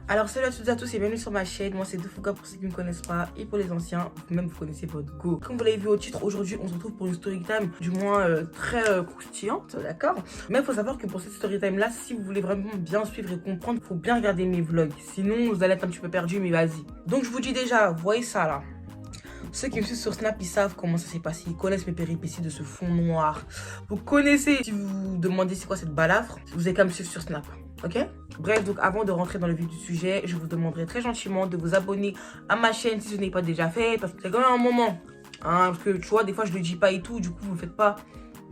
Alors salut à toutes et à tous et bienvenue sur ma chaîne. Moi c'est Doufuga pour ceux qui ne me connaissent pas et pour les anciens, même vous connaissez votre go. Comme vous l'avez vu au titre, aujourd'hui on se retrouve pour une story time du moins très croustillante, d'accord. Mais il faut savoir que pour cette story time là, si vous voulez vraiment bien suivre et comprendre, il faut bien regarder mes vlogs. Sinon vous allez être un petit peu perdu, mais vas-y. Donc je vous dis déjà, voyez ça là. Ceux qui me suivent sur Snap, ils savent comment ça s'est passé. Ils connaissent mes péripéties de ce fond noir. Vous connaissez, si vous vous demandez c'est quoi cette balafre, vous avez qu'à me suivre sur Snap. Ok? Bref, donc avant de rentrer dans le vif du sujet, je vous demanderai très gentiment de vous abonner à ma chaîne si ce n'est pas déjà fait. Parce que c'est quand même un moment. Hein, parce que tu vois, des fois je le dis pas et tout, du coup vous le faites pas.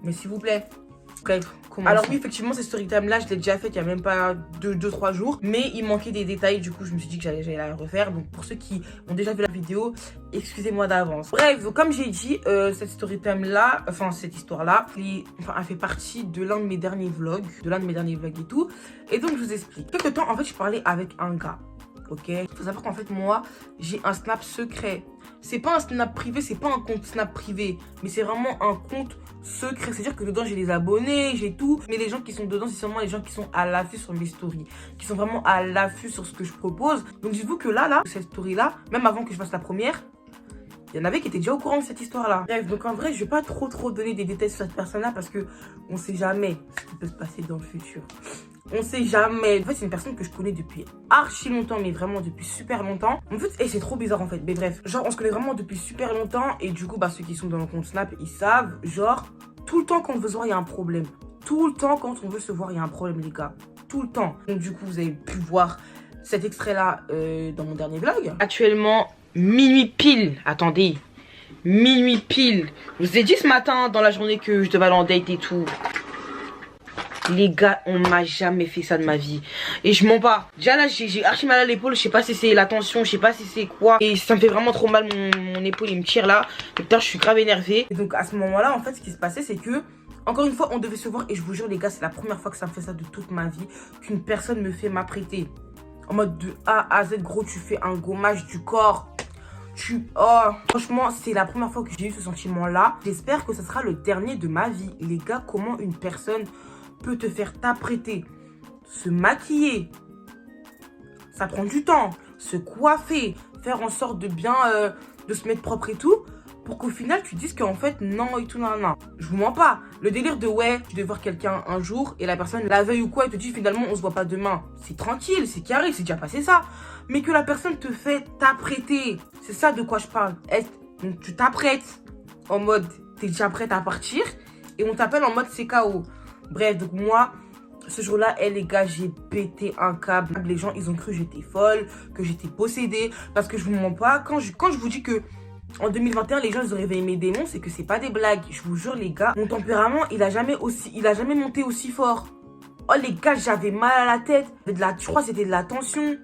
Mais s'il vous plaît. Bref, commençons. Alors oui, effectivement, cette story time là, je l'ai déjà faite il y a même pas 2-3 jours. Mais il manquait des détails, du coup je me suis dit que j'allais la refaire. Donc pour ceux qui ont déjà vu la vidéo, excusez-moi d'avance. Bref, donc comme j'ai dit, cette story time là, enfin cette histoire là, elle fait partie de l'un de mes derniers vlogs. Et tout. Et donc je vous explique. Quelque temps, en fait, je parlais avec un gars. Ok, il faut savoir qu'en fait moi j'ai un Snap secret. C'est pas un Snap privé, c'est pas un compte Snap privé, mais c'est vraiment un compte secret. C'est à dire que dedans j'ai les abonnés, j'ai tout, mais les gens qui sont dedans c'est seulement les gens qui sont à l'affût sur mes stories, qui sont vraiment à l'affût sur ce que je propose. Donc dites-vous que là cette story là, même avant que je fasse la première, il y en avait qui étaient déjà au courant de cette histoire-là. Bref, donc en vrai, je vais pas trop donner des détails sur cette personne-là parce que on sait jamais ce qui peut se passer dans le futur. On sait jamais. En fait, c'est une personne que je connais depuis archi longtemps, mais vraiment depuis super longtemps. En fait, et c'est trop bizarre en fait. Mais bref, genre, on se connaît vraiment depuis super longtemps. Et du coup, bah, ceux qui sont dans le compte Snap, ils savent. Genre, tout le temps quand on veut se voir, il y a un problème. Tout le temps quand on veut se voir, il y a un problème, les gars. Tout le temps. Donc, du coup, vous avez pu voir cet extrait-là dans mon dernier vlog. Actuellement, minuit pile. Attendez. Minuit pile. Je vous ai dit ce matin dans la journée que je devais aller en date et tout. Les gars, on m'a jamais fait ça de ma vie. Et je mens pas. Déjà là, j'ai archi mal à l'épaule. Je sais pas si c'est la tension, je sais pas si c'est quoi. Et ça me fait vraiment trop mal, mon épaule, il me tire là. Donc je suis grave énervée. Et donc à ce moment-là, en fait, ce qui se passait, c'est que, encore une fois, on devait se voir. Et je vous jure, les gars, c'est la première fois que ça me fait ça de toute ma vie. Qu'une personne me fait m'apprêter. En mode de A à Z, gros, tu fais un gommage du corps. Oh, franchement, c'est la première fois que j'ai eu ce sentiment-là. J'espère que ce sera le dernier de ma vie. Les gars, comment une personne peut te faire t'apprêter, se maquiller, ça prend du temps, se coiffer, faire en sorte de bien de se mettre propre et tout, pour qu'au final tu dises qu'en fait non et tout, non. Je vous mens pas. Le délire de ouais, tu dois voir quelqu'un un jour et la personne la veille ou quoi, elle te dit finalement on se voit pas demain. C'est tranquille, c'est carré, c'est déjà passé ça. Mais que la personne te fait t'apprêter, c'est ça de quoi je parle. Donc tu t'apprêtes en mode t'es déjà prête à partir et on t'appelle en mode c'est KO. Bref, donc moi, ce jour-là, les gars, j'ai pété un câble. Les gens, ils ont cru que j'étais folle, que j'étais possédée. Parce que je vous mens pas, quand je vous dis que en 2021, les gens, ils ont réveillé mes démons, c'est que c'est pas des blagues. Je vous jure, les gars, mon tempérament, il a jamais monté aussi fort. Oh, les gars, j'avais mal à la tête. Je crois que c'était de la tension.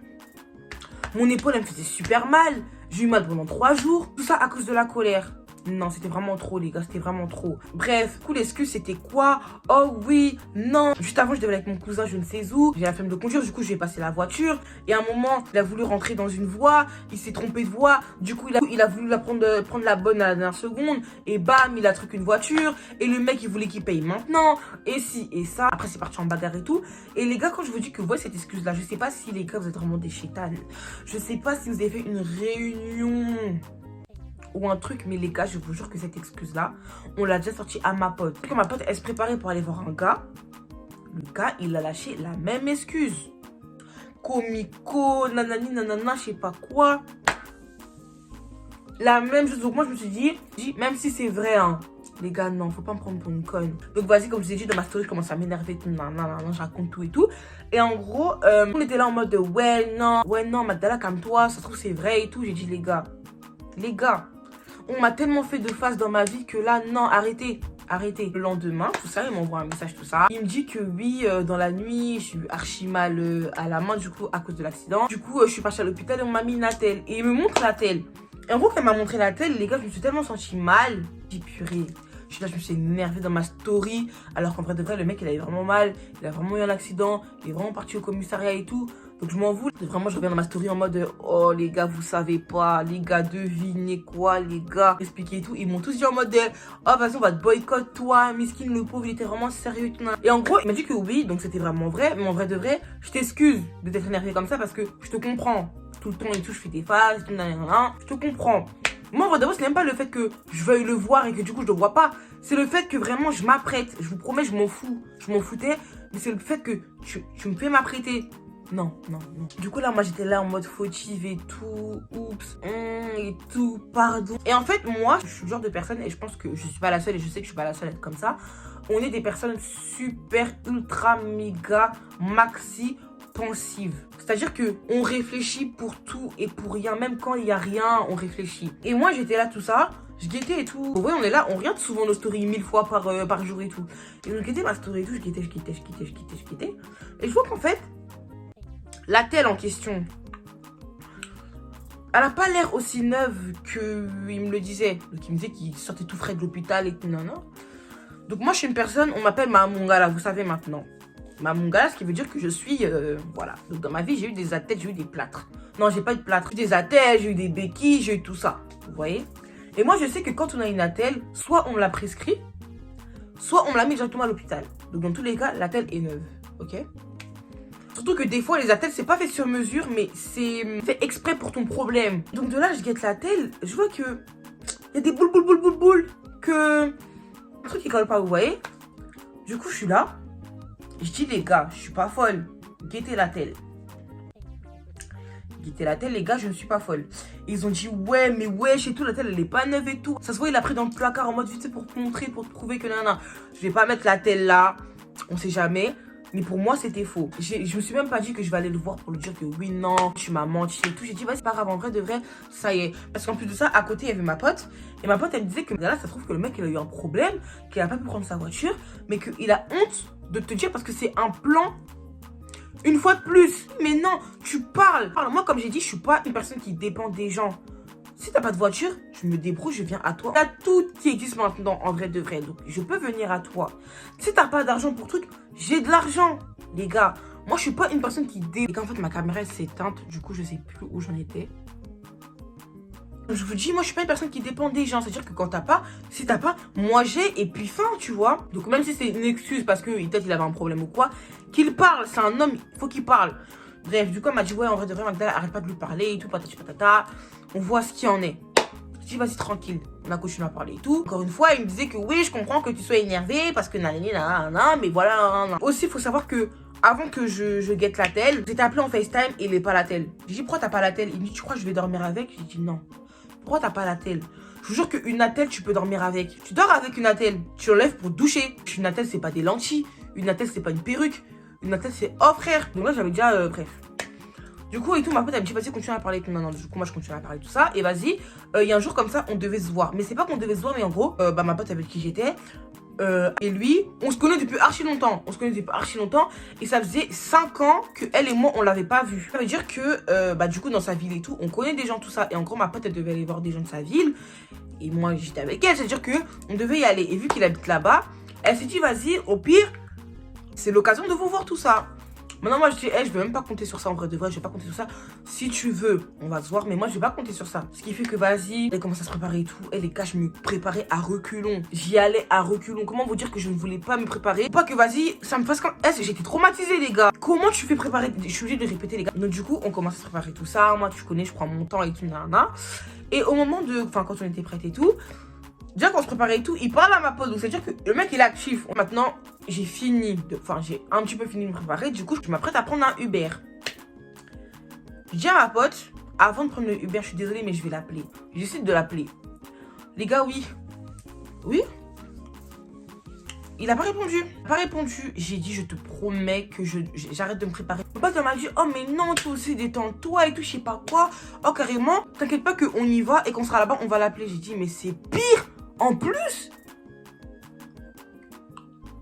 Mon épaule, elle me faisait super mal. J'ai eu mal pendant 3 jours. Tout ça à cause de la colère. Non, c'était vraiment trop, les gars, c'était vraiment trop. Bref, du coup, l'excuse, c'était quoi? Oh oui, non. Juste avant, je devais aller avec mon cousin, je ne sais où. J'ai la flemme de conduire, du coup, je vais passer la voiture. Et à un moment, il a voulu rentrer dans une voie. Il s'est trompé de voie. Du coup, il a voulu prendre la bonne à la dernière seconde. Et bam, il a truqué une voiture. Et le mec, il voulait qu'il paye maintenant. Et ci, et ça. Après, c'est parti en bagarre et tout. Et les gars, quand je vous dis que vous voyez cette excuse-là, je sais pas si les gars, vous êtes vraiment des chétanes. Je sais pas si vous avez fait une réunion ou un truc, mais les gars, je vous jure que cette excuse-là, on l'a déjà sortie à ma pote. Quand ma pote, elle se préparait pour aller voir un gars, le gars, il a lâché la même excuse. Comico, nanani, nanana, je sais pas quoi. La même chose. Donc moi, je me suis dit, même si c'est vrai, hein, les gars, non, faut pas me prendre pour une conne. Donc vas-y, comme je vous ai dit, dans ma story, je commence à m'énerver, je raconte tout et tout. Et en gros, on était là en mode de, ouais, non, Magdala, calme-toi, ça se trouve, c'est vrai et tout. J'ai dit, les gars, on m'a tellement fait de face dans ma vie que là, non, arrêtez. Le lendemain, tout ça, il m'envoie un message, tout ça. Il me dit que oui, dans la nuit, je suis archi mal à la main, du coup, à cause de l'accident. Du coup, je suis partie à l'hôpital et on m'a mis une attelle. Et il me montre l'attelle. Et en gros, quand elle m'a montré l'attelle, les gars, je me suis tellement sentie mal. J'ai purée. Je me suis énervée dans ma story. Alors qu'en vrai de vrai, le mec, il avait vraiment mal. Il a vraiment eu un accident. Il est vraiment parti au commissariat et tout. Donc je m'en voue. Vraiment, je reviens dans ma story en mode oh les gars, vous savez pas. Les gars, devinez quoi, les gars. Expliquez et tout. Ils m'ont tous dit en mode oh vas-y, on va te boycott, toi. Miskin, le pauvre, il était vraiment sérieux. Et en gros, il m'a dit que oui, donc c'était vraiment vrai. Mais en vrai de vrai, je t'excuse de t'être énervé comme ça parce que je te comprends. Tout le temps et tout, je fais des phases, je te comprends. Moi, en vrai de vrai, c'est même pas le fait que je veuille le voir et que du coup, je le vois pas. C'est le fait que vraiment, je m'apprête. Je vous promets, je m'en fous. Je m'en foutais. Mais c'est le fait que tu me fais m'apprêter. Non, non, non. Du coup, là, moi, j'étais là en mode fautive et tout. Oups. Et tout. Pardon. Et en fait, moi, je suis le genre de personne, et je pense que je suis pas la seule, et je sais que je suis pas la seule à être comme ça. On est des personnes super, ultra, méga, maxi pensive. C'est-à-dire que on réfléchit pour tout et pour rien. Même quand il y a rien, on réfléchit. Et moi, j'étais là, tout ça. Je guettais et tout. Vous voyez, on est là, on regarde souvent nos stories 1000 fois par jour et tout. Et je guettais ma story et tout. Je guettais. Et je vois qu'en fait, la telle en question, elle a pas l'air aussi neuve qu'il me le disait. Donc il me disait qu'il sortait tout frais de l'hôpital et tout, non. Donc moi, je suis une personne, on m'appelle ma Mongala, vous savez maintenant. Ma Mongala, ce qui veut dire que je suis, voilà. Donc dans ma vie, j'ai eu des attelles, j'ai eu des plâtres. Non, j'ai pas eu de plâtre. J'ai eu des attelles, j'ai eu des béquilles, j'ai eu tout ça. Vous voyez? Et moi, je sais que quand on a une attelle, soit on me l'a prescrit, soit on me l'a mis directement à l'hôpital. Donc dans tous les cas, l'attelle est neuve. Ok? Surtout que des fois, les attelles, c'est pas fait sur mesure, mais c'est fait exprès pour ton problème. Donc de là, je guette l'attelle, je vois que il y a des boules, que un truc qui colle pas, vous voyez. Du coup, je suis là. Je dis, les gars, je suis pas folle. Guettez l'attelle. Guettez l'attelle, les gars, je ne suis pas folle. Et ils ont dit, ouais, mais wesh et tout, l'attelle, elle est pas neuve et tout. Ça se voit, il a pris dans le placard en mode vite pour te montrer, pour te prouver que non. Je vais pas mettre l'attelle là. On sait jamais. Mais pour moi, c'était faux. Je me suis même pas dit que je vais aller le voir pour lui dire que oui, non, tu m'as menti et tout. J'ai dit, ouais, c'est pas grave, en vrai, de vrai, ça y est. Parce qu'en plus de ça, à côté, il y avait ma pote. Et ma pote, elle me disait que là, ça se trouve que le mec, il a eu un problème, qu'il a pas pu prendre sa voiture, mais qu'il a honte de te dire parce que c'est un plan. Une fois de plus. Mais non, tu parles. Alors, moi, comme j'ai dit, je suis pas une personne qui dépend des gens. Si t'as pas de voiture, je me débrouille, je viens à toi. T'as tout qui existe maintenant, en vrai de vrai. Donc, je peux venir à toi. Si t'as pas d'argent pour truc, j'ai de l'argent. Les gars, moi, je suis pas une personne qui Et qu'en fait, ma caméra, elle s'est éteinte. Du coup, je sais plus où j'en étais. Je vous dis, moi, je suis pas une personne qui dépend des gens. C'est-à-dire que quand t'as pas, si t'as pas, moi, j'ai et puis fin, tu vois. Donc, même si c'est une excuse parce que peut-être il avait un problème ou quoi, qu'il parle. C'est un homme, il faut qu'il parle. Bref, du coup, elle m'a dit, ouais, en vrai de vrai, Magdala, arrête pas de lui parler et tout, patati patata. On voit ce qu'il en est. Je dis, vas-y, tranquille. On a continué à parler et tout. Encore une fois, il me disait que oui, je comprends que tu sois énervé parce que nanana, mais voilà, nanana. Aussi, il faut savoir que avant que je guette la telle, j'étais appelé en FaceTime et il est pas la telle. J'ai dit, pourquoi t'as pas la telle? Il me dit, tu crois que je vais dormir avec? J'ai dit, non. Pourquoi t'as pas la telle? Je vous jure qu'une attelle, tu peux dormir avec. Tu dors avec une attelle. Tu l'enlèves pour doucher. Une attelle, c'est pas des lentilles. Une attelle, c'est pas une perruque. Une attelle, c'est oh frère. Donc là, j'avais déjà, bref. Du coup, et tout, ma pote, elle me dit, vas-y, continue à parler. Non, du coup, moi, je continue à parler tout ça. Et vas-y, il y a un jour comme ça, on devait se voir. Mais c'est pas qu'on devait se voir, mais en gros, ma pote avec qui j'étais, et lui, on se connaît depuis archi longtemps. Et ça faisait 5 ans que elle et moi, on l'avait pas vu. Ça veut dire que, du coup, dans sa ville et tout, on connaît des gens, tout ça. Et en gros, ma pote, elle devait aller voir des gens de sa ville. Et moi, j'étais avec elle. C'est-à-dire que on devait y aller. Et vu qu'il habite là-bas, elle s'est dit, vas-y, au pire, c'est l'occasion de vous voir tout ça. Maintenant, moi, je dis, hey, je vais même pas compter sur ça en vrai de vrai, je vais pas compter sur ça. Si tu veux, on va se voir, mais moi, je vais pas compter sur ça. Ce qui fait que, vas-y, elle commence à se préparer et tout. Et les gars, je me préparais à reculons. J'y allais à reculons. Comment vous dire que je ne voulais pas me préparer? Pas que, vas-y, ça me fasse comme. J'étais traumatisée, les gars. Comment tu fais préparer? Je suis obligée de répéter, les gars. Donc, du coup, on commence à se préparer tout ça. Moi, tu connais, je prends mon temps et tout, nanana. Et au moment de. Enfin, quand on était prête et tout. Déjà qu'on se préparait et tout, il parle à ma pote. Donc c'est-à-dire que le mec il est actif. Maintenant, j'ai fini Enfin, j'ai un petit peu fini de me préparer. Du coup, je m'apprête à prendre un Uber. Je dis à ma pote, avant de prendre le Uber, je suis désolée, mais je vais l'appeler. J'essaie de l'appeler. Les gars, oui. Oui? Il a pas répondu. J'ai dit, je te promets que j'arrête de me préparer. Ma pote, elle m'a dit, oh mais non, toi aussi, détends-toi et tout, je sais pas quoi. Oh, carrément, t'inquiète pas qu'on y va et qu'on sera là-bas, on va l'appeler. J'ai dit, mais c'est pire. En plus.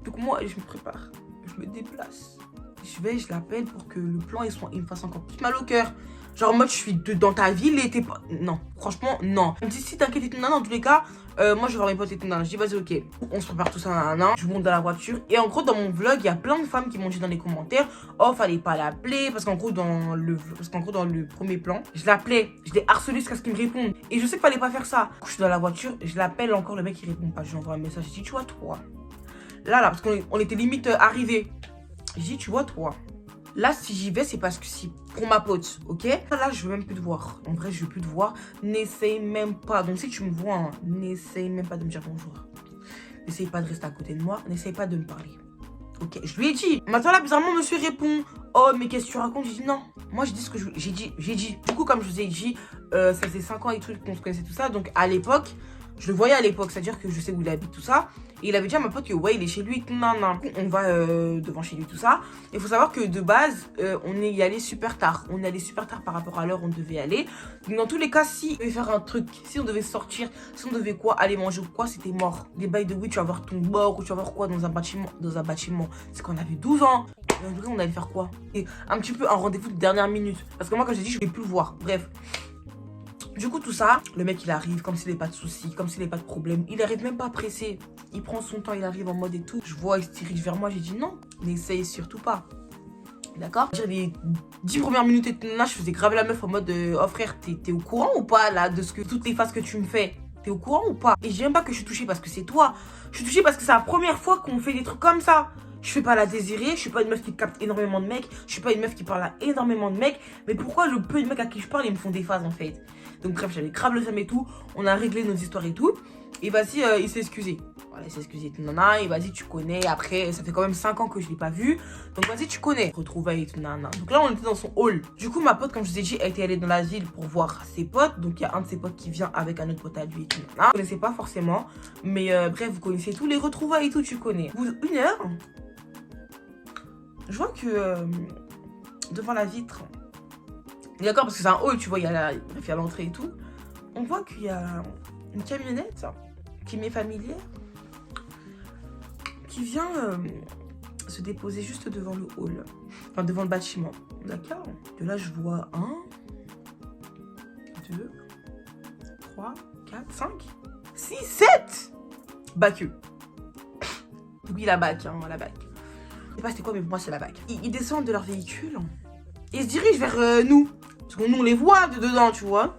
Donc moi, je me prépare. Je me déplace. je l'appelle pour que le plan il me fasse encore plus mal au cœur. Genre en mode je suis dans ta ville et t'es pas... Non, franchement, non. Elle me dit si t'inquiète et tout, non, dans tous les cas, moi je vais voir mes potes et tout, non. Je dis vas-y ok, on se prépare tout ça, nan. Je monte dans la voiture. Et en gros dans mon vlog, il y a plein de femmes qui m'ont dit dans les commentaires, oh fallait pas l'appeler, parce qu'en gros dans le premier plan, je l'appelais, je l'ai harcelé jusqu'à ce qu'il me réponde. Et je sais qu'il fallait pas faire ça. Du coup, je suis dans la voiture, je l'appelle encore, le mec il répond pas, je lui envoie un message, je dis tu vois toi. Là, parce qu'on était limite arrivés. Je dis tu vois toi. Là, si j'y vais, c'est parce que c'est pour ma pote, ok? Là, je veux même plus te voir. En vrai, je veux plus te voir. N'essaye même pas. Donc, si tu me vois, hein, n'essaye même pas de me dire bonjour. N'essaye pas de rester à côté de moi. N'essaye pas de me parler. Ok, je lui ai dit. Maintenant, là, bizarrement, monsieur répond. Oh, mais qu'est-ce que tu racontes? J'ai dit non. Moi, je dis ce que j'ai dit. Du coup, comme je vous ai dit, ça faisait 5 ans et tout qu'on se connaissait tout ça. Donc, à l'époque, je le voyais à l'époque. C'est-à-dire que je sais où il habite, tout ça. Et il avait dit à ma pote que ouais il est chez lui, non. On va devant chez lui tout ça. Il faut savoir que de base on est y allé super tard. On est allé super tard par rapport à l'heure où on devait aller. Donc dans tous les cas si on devait faire un truc, si on devait sortir, si on devait quoi, aller manger ou quoi, c'était mort. Des bails de oui tu vas voir ton bord ou tu vas voir quoi dans un bâtiment. C'est qu'on avait 12 ans. Et en tout cas on allait faire quoi? Et un petit peu un rendez-vous de dernière minute. Parce que moi quand j'ai dit je voulais plus le voir. Bref. Du coup, tout ça, le mec, il arrive comme s'il n'avait pas de soucis, comme s'il n'avait pas de problème. Il arrive même pas pressé. Il prend son temps, il arrive en mode et tout. Je vois, il se dirige vers moi. J'ai dit non, n'essaye surtout pas. D'accord? Les 10 premières minutes, là, je faisais graver la meuf en mode oh frère, t'es au courant ou pas là de toutes les phases que tu me fais? T'es au courant ou pas? Et je dis même pas que je suis touchée parce que c'est toi. Je suis touchée parce que c'est la première fois qu'on fait des trucs comme ça. Je fais pas la désirée, je suis pas une meuf qui capte énormément de mecs, je suis pas une meuf qui parle à énormément de mecs, mais pourquoi le peu de mecs à qui je parle, ils me font des phases en fait? Donc bref, j'avais grave le seum et tout, on a réglé nos histoires et tout, et vas-y, il s'est excusé. Voilà, il s'est excusé, nana, et vas-y, tu connais, après, ça fait quand même 5 ans que je l'ai pas vu, donc vas-y, tu connais. Retrouvailles et tout, nana. Donc là, on était dans son hall. Du coup, ma pote, comme je vous ai dit, elle était allée dans la ville pour voir ses potes, donc il y a un de ses potes qui vient avec un autre pote à lui et tout, nana. Vous connaissez pas forcément, mais bref, vous connaissez tous les retrouvailles et tout, tu connais. Au bout d'une heure, je vois que devant la vitre, d'accord, parce que c'est un hall, tu vois, il y a l'entrée et tout. On voit qu'il y a une camionnette qui m'est familière, qui vient se déposer juste devant le hall, enfin devant le bâtiment, d'accord. De là, je vois 1, 2, 3, 4, 5, 6, 7 baqueux. Oui, la bac, hein, la bac. Je sais pas c'était quoi, mais pour moi, c'est la bac. Ils descendent de leur véhicule et se dirigent vers nous. Parce que nous, on les voit de dedans, tu vois.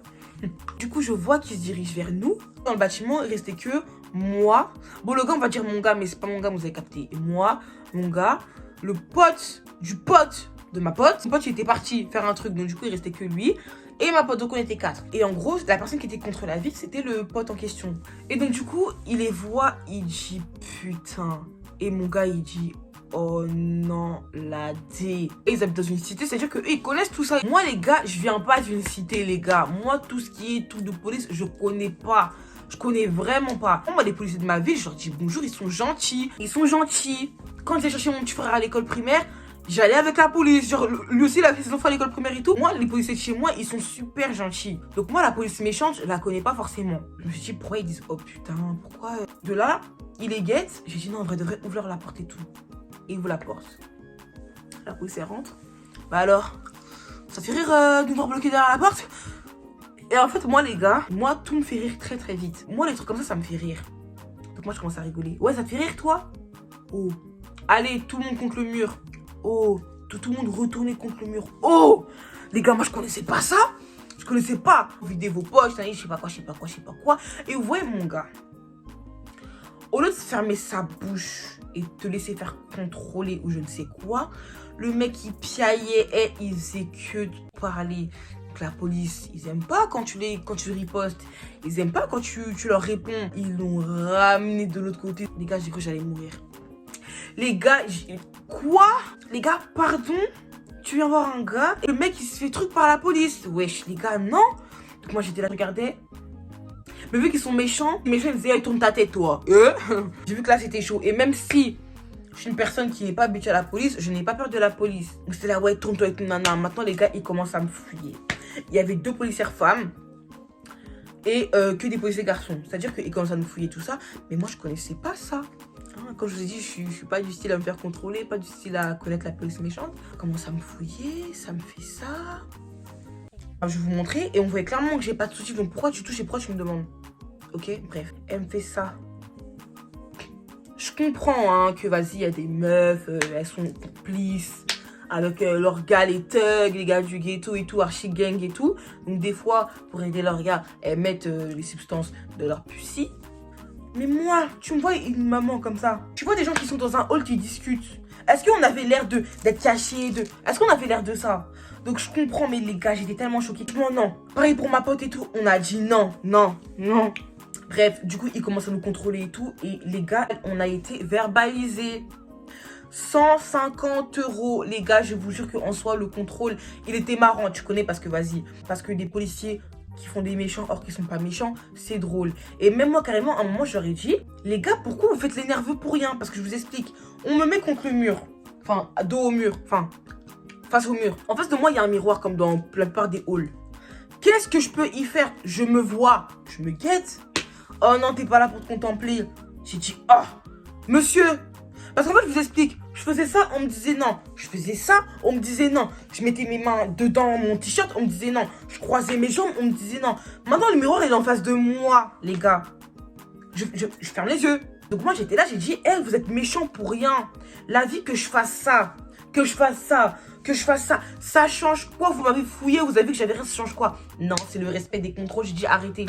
Du coup, je vois qu'ils se dirigent vers nous. Dans le bâtiment, il restait que moi. Bon, le gars, on va dire mon gars, mais c'est pas mon gars, vous avez capté. Et moi, mon gars, le pote du pote de ma pote. Mon pote, il était parti faire un truc, donc du coup, il restait que lui. Et ma pote, donc on était 4. Et en gros, la personne qui était contre la vitre, c'était le pote en question. Et donc, du coup, il les voit, il dit putain. Et mon gars, il dit oh non, la D. Et ils habitent dans une cité, c'est-à-dire qu'eux, ils connaissent tout ça. Moi, les gars, je viens pas d'une cité, les gars. Moi, tout ce qui est tout de police, je connais pas. Je connais vraiment pas. Moi, les policiers de ma ville, je leur dis bonjour, ils sont gentils. Ils sont gentils. Quand j'ai cherché mon petit frère à l'école primaire, j'allais avec la police. Genre, lui aussi, il a fait ses enfants à l'école primaire et tout. Moi, les policiers de chez moi, ils sont super gentils. Donc, moi, la police méchante, je la connais pas forcément. Je me suis dit, pourquoi ils disent oh putain, pourquoi. De là, ils les guettent. J'ai dit non, en vrai, devrait ouvrir la porte et tout. Et ouvre la porte. La police elle rentre. Bah alors, ça fait rire de nous voir bloquer derrière la porte. Et en fait, moi les gars, moi tout me fait rire très très vite. Moi les trucs comme ça me fait rire. Donc moi je commence à rigoler. Ouais, ça te fait rire toi? Oh. Allez, tout le monde contre le mur. Oh. Tout le monde retourner contre le mur. Oh. Les gars, moi je connaissais pas ça. Je connaissais pas. Videz vos poches, je sais pas quoi, je sais pas quoi. Et vous voyez mon gars, au lieu de fermer sa bouche et te laisser faire contrôler ou je ne sais quoi, le mec il piaillait et il faisait que de parler. Donc la police, ils aiment pas quand tu ripostes, ils aiment pas quand tu leur réponds. Ils l'ont ramené de l'autre côté. Les gars, j'ai cru que j'allais mourir. Les gars, quoi? Les gars, pardon? Tu viens voir un gars et le mec il se fait truc par la police. Wesh, les gars, non? Donc moi j'étais là, je regardais. Mais vu qu'ils sont méchants, les méchants ils disaient, hey, tourne ta tête toi. J'ai vu que là c'était chaud. Et même si je suis une personne qui n'est pas habituée à la police, je n'ai pas peur de la police. Donc c'était là, ouais, tourne-toi avec une nana. Maintenant les gars, ils commencent à me fouiller. Il y avait 2 policières femmes et que des policiers garçons. C'est-à-dire qu'ils commencent à nous fouiller tout ça. Mais moi je connaissais pas ça. Hein, comme je vous ai dit, je suis pas du style à me faire contrôler, pas du style à connaître la police méchante. Commence à me fouiller, ça me fait ça. Alors, je vais vous montrer et on voit clairement que j'ai pas de soucis. Donc pourquoi tu touches et pourquoi tu me demandes? Ok, bref, elle me fait ça. Je comprends hein, que vas-y, il y a des meufs, elles sont complices avec leurs gars, les thugs, les gars du ghetto et tout, archi gang et tout. Donc des fois, pour aider leurs gars, elles mettent les substances de leur pussy. Mais moi, tu me vois une maman comme ça. Tu vois des gens qui sont dans un hall qui discutent. Est-ce qu'on avait l'air d'être cachés Est-ce qu'on avait l'air de ça? Donc je comprends, mais les gars, j'étais tellement choquée. Non, non. Pareil pour ma pote et tout, on a dit non, non, non. Bref, du coup, ils commencent à nous contrôler et tout. Et les gars, on a été verbalisés. 150 €. Les gars, je vous jure qu'en soi, le contrôle, il était marrant. Tu connais parce que, vas-y, parce que des policiers qui font des méchants or qu'ils sont pas méchants, c'est drôle. Et même moi, carrément, à un moment, j'aurais dit, les gars, pourquoi vous faites les nerveux pour rien? Parce que je vous explique, on me met contre le mur. Enfin, dos au mur. Enfin, face au mur. En face de moi, il y a un miroir comme dans la plupart des halls. Qu'est-ce que je peux y faire? Je me vois, je me guette. Oh non, t'es pas là pour te contempler. J'ai dit, oh, monsieur. Parce qu'en fait, je vous explique, je faisais ça, on me disait non. Je faisais ça, on me disait non. Je mettais mes mains dedans mon t-shirt, on me disait non. Je croisais mes jambes, on me disait non. Maintenant, le miroir est en face de moi, les gars. Je ferme les yeux. Donc moi, j'étais là, j'ai dit, hey, vous êtes méchants pour rien. La vie que je fasse ça, que je fasse ça, que je fasse ça, ça change quoi? Vous m'avez fouillé, vous avez vu que j'avais rien, ça change quoi? Non, c'est le respect des contrôles. J'ai dit, arrêtez.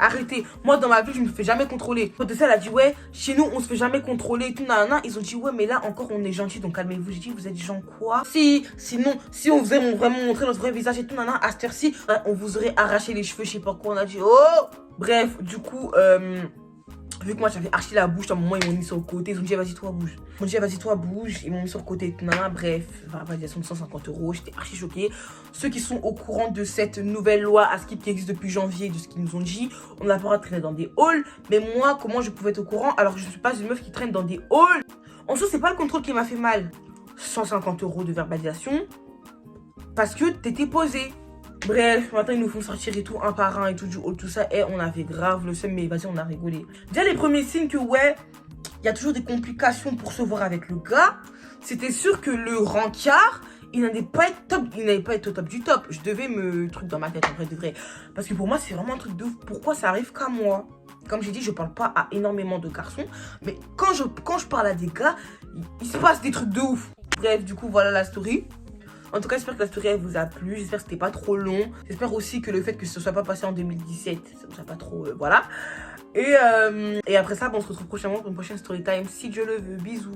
Arrêtez. Moi, dans ma vie, je me fais jamais contrôler. Quand ça, elle a dit, ouais, chez nous, on se fait jamais contrôler et tout, nanana. Ils ont dit, ouais, mais là, encore, on est gentil, donc calmez-vous. J'ai dit, vous êtes gens quoi? Sinon, si on faisait vraiment montrer notre vrai visage et tout, nanana, à cette heure-ci, on vous aurait arraché les cheveux, je sais pas quoi. On a dit, oh! Bref, du coup, vu que moi j'avais archi la bouche, à un moment ils m'ont mis sur le côté, ils ont dit vas-y toi bouge. Ils m'ont dit vas-y toi bouge, ils m'ont mis sur le côté, nanana, bref, validation de 150 €, j'étais archi choquée. Ceux qui sont au courant de cette nouvelle loi à Skip qui existe depuis janvier, de ce qu'ils nous ont dit, on n'a pas le droit de traîner dans des halls, mais moi comment je pouvais être au courant alors que je ne suis pas une meuf qui traîne dans des halls? En soi c'est pas le contrôle qui m'a fait mal, 150 € de verbalisation, parce que t'étais posé. Bref, maintenant ils nous font sortir et tout, un par un et tout, du haut, tout ça. Et on avait grave le seum, mais vas-y, on a rigolé. Déjà, les premiers signes que, ouais, il y a toujours des complications pour se voir avec le gars. C'était sûr que le rencard, il n'allait pas être top, il n'allait pas être au top du top. Je devais me truc dans ma tête, en vrai, de vrai. Parce que pour moi, c'est vraiment un truc de ouf. Pourquoi ça arrive qu'à moi? Comme j'ai dit, je parle pas à énormément de garçons. Mais quand je parle à des gars, il se passe des trucs de ouf. Bref, du coup, voilà la story. En tout cas, j'espère que la story elle vous a plu. J'espère que c'était pas trop long. J'espère aussi que le fait que ce soit pas passé en 2017, ça vous a pas trop... voilà. Et après ça, on se retrouve prochainement pour une prochaine story time. Si Dieu le veut, bisous.